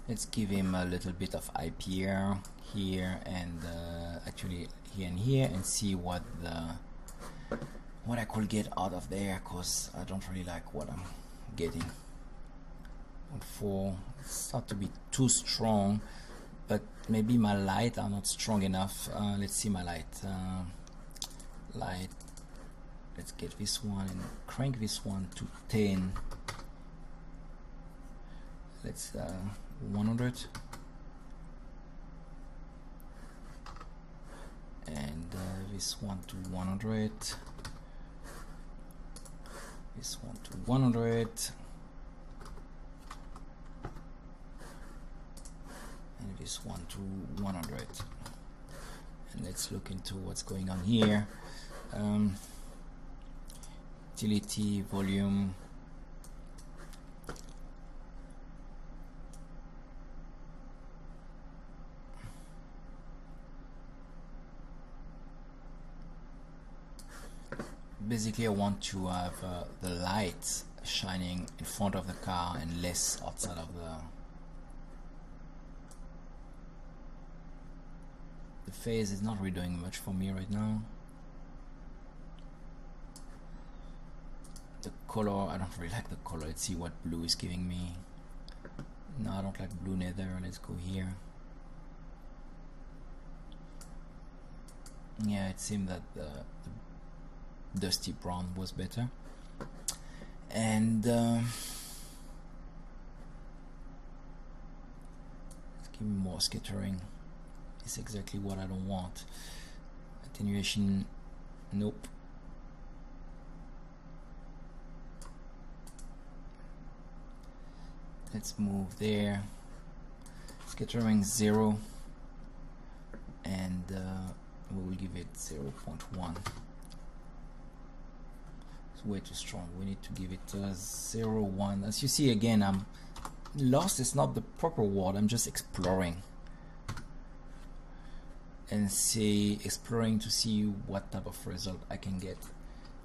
Let's give him a little bit of IPR here and actually here and here, and see what I could get out of there, cause I don't really like what I'm getting. 1.4 start to be too strong, but maybe my light are not strong enough. Let's see my light. Light. Let's get this one and crank this one to 10. Let's 100, and this one to 100. This one to 100. And this one to 100. And let's look into what's going on here. Utility, volume. Basically, I want to have the light shining in front of the car and less outside of the phase. Is not really doing much for me right now. The color, I don't really like the color. Let's see what blue is giving me. No, I don't like blue neither. Let's go here. Yeah, it seemed that the dusty brown was better. And let's give me more scattering. It's exactly what I don't want. Attenuation, nope. Let's move there. Scattering 0, and we will give it 0.1. It's way too strong. We need to give it 0.1. As you see, again, I'm lost. It's not the proper word. I'm just exploring and exploring to see what type of result I can get.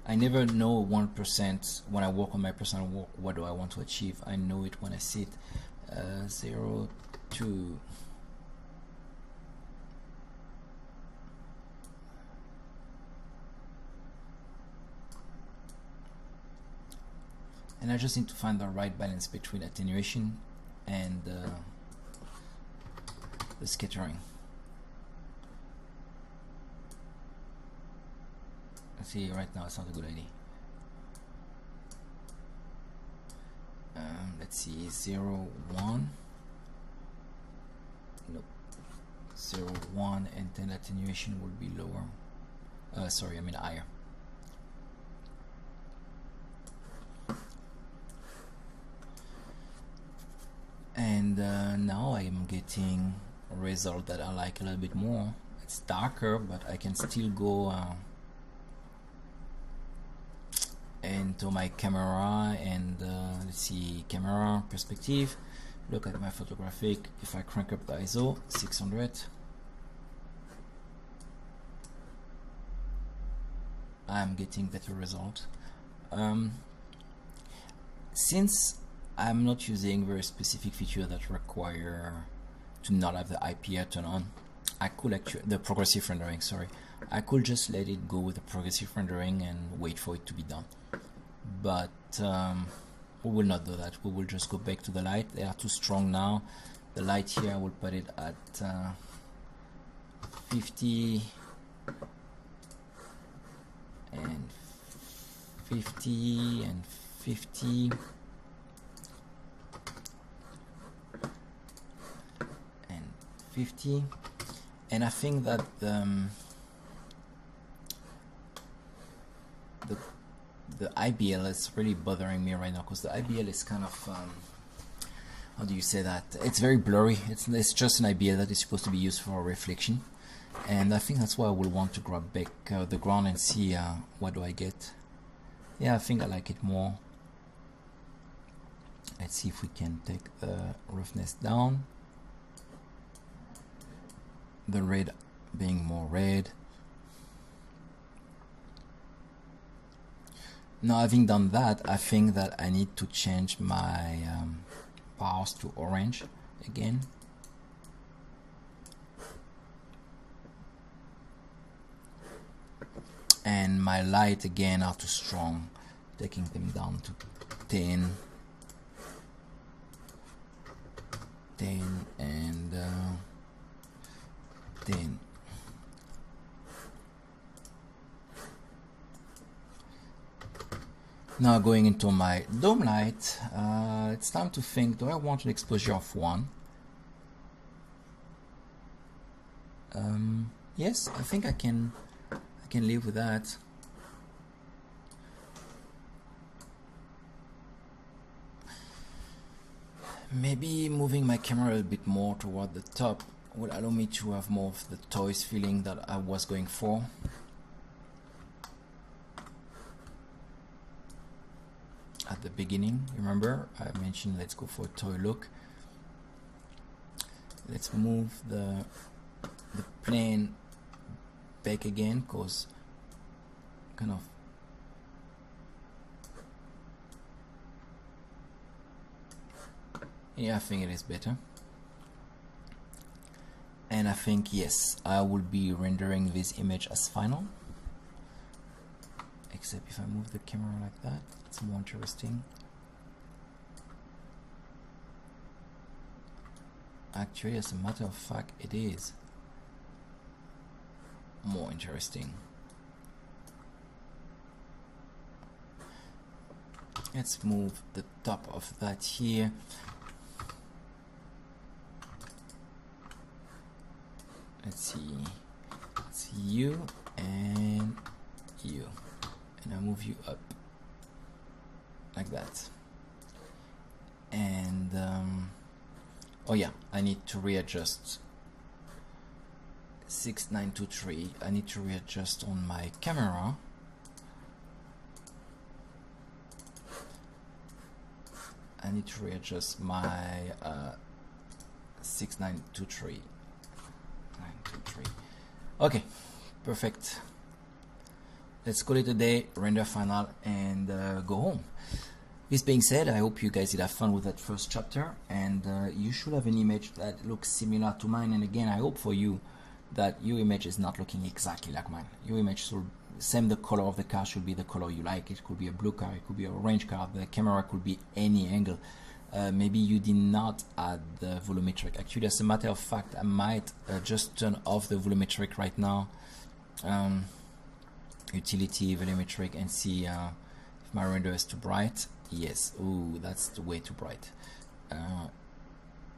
I never know 1% when I work on my personal work. What do I want to achieve? I know it when I see it. 0 to and I just need to find the right balance between attenuation and the scattering. See, right now it's not a good idea. Let's see, 0, 1. Nope. 0, 1, and then attenuation will be lower. Sorry, I mean higher. And now I am getting a result that I like a little bit more. It's darker, but I can still go into my camera and let's see, camera perspective, look at my photographic. If I crank up the ISO 600, I'm getting better result. Since I'm not using very specific feature that require to not have the IPR turned on, I could actually, the progressive rendering, sorry, I could just let it go with the progressive rendering and wait for it to be done. But we will not do that. We will just go back to the light. They are too strong now. The light here, I will put it at 50 and 50 and 50 and 50, and I think that the IBL is really bothering me right now, because the IBL is kind of how do you say that? It's very blurry. It's just an IBL that is supposed to be used for reflection, and I think that's why I will want to grab back the ground and see what do I get. Yeah, I think I like it more. Let's see if we can take the roughness down, the red being more red. Now, having done that, I think that I need to change my powers to orange, again. And my light again are too strong, taking them down to 10, and 10. Now going into my dome light, it's time to think, do I want an exposure of 1? Yes, I think I can live with that. Maybe moving my camera a bit more toward the top will allow me to have more of the toys feeling that I was going for. At the beginning, remember I mentioned let's go for a toy look. Let's move the plane back again, because kind of yeah, I think it is better. And I think yes, I will be rendering this image as final, except if I move the camera like that, it's more interesting. Actually, as a matter of fact, it is more interesting. Let's move the top of that here. Let's see, it's you and you, and I move you up like that. And oh yeah, I need to readjust 6923. I need to readjust on my camera. I need to readjust my 6923. 923. Okay, perfect. Let's call it a day, render final, and go home. This being said, I hope you guys did have fun with that first chapter, and you should have an image that looks similar to mine. And again, I hope for you that your image is not looking exactly like mine. Your image should same, the color of the car should be the color you like. It could be a blue car, it could be an orange car, the camera could be any angle. Maybe you did not add the volumetric. Actually, as a matter of fact, I might just turn off the volumetric right now. Utility, volumetric, and see if my render is too bright. Yes, ooh, that's way too bright.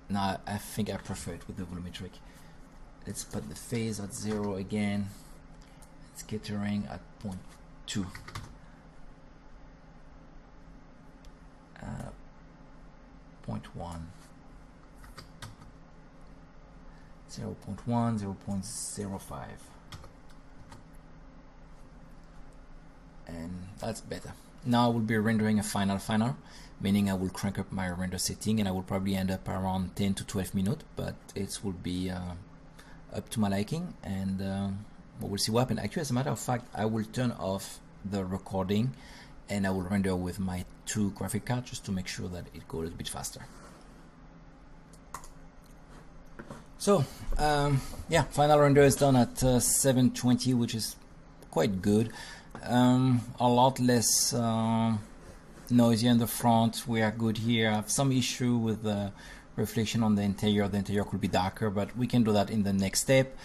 Now I think I prefer it with the volumetric. Let's put the phase at 0 again. Scattering at 0.2. 0.1. 0.1, 0.05. And that's better. Now I will be rendering a final, meaning I will crank up my render setting, and I will probably end up around 10 to 12 minutes, but it will be up to my liking, and we'll see what happens. Actually, as a matter of fact, I will turn off the recording and I will render with my 2 graphic cards just to make sure that it goes a bit faster. So yeah, final render is done at 720, which is quite good. A lot less noisy in the front. We are good here. I have some issue with the reflection on the interior. The interior could be darker, but we can do that in the next step.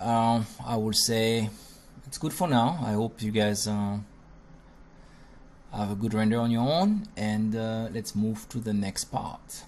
I will say it's good for now. I hope you guys have a good render on your own, and let's move to the next part.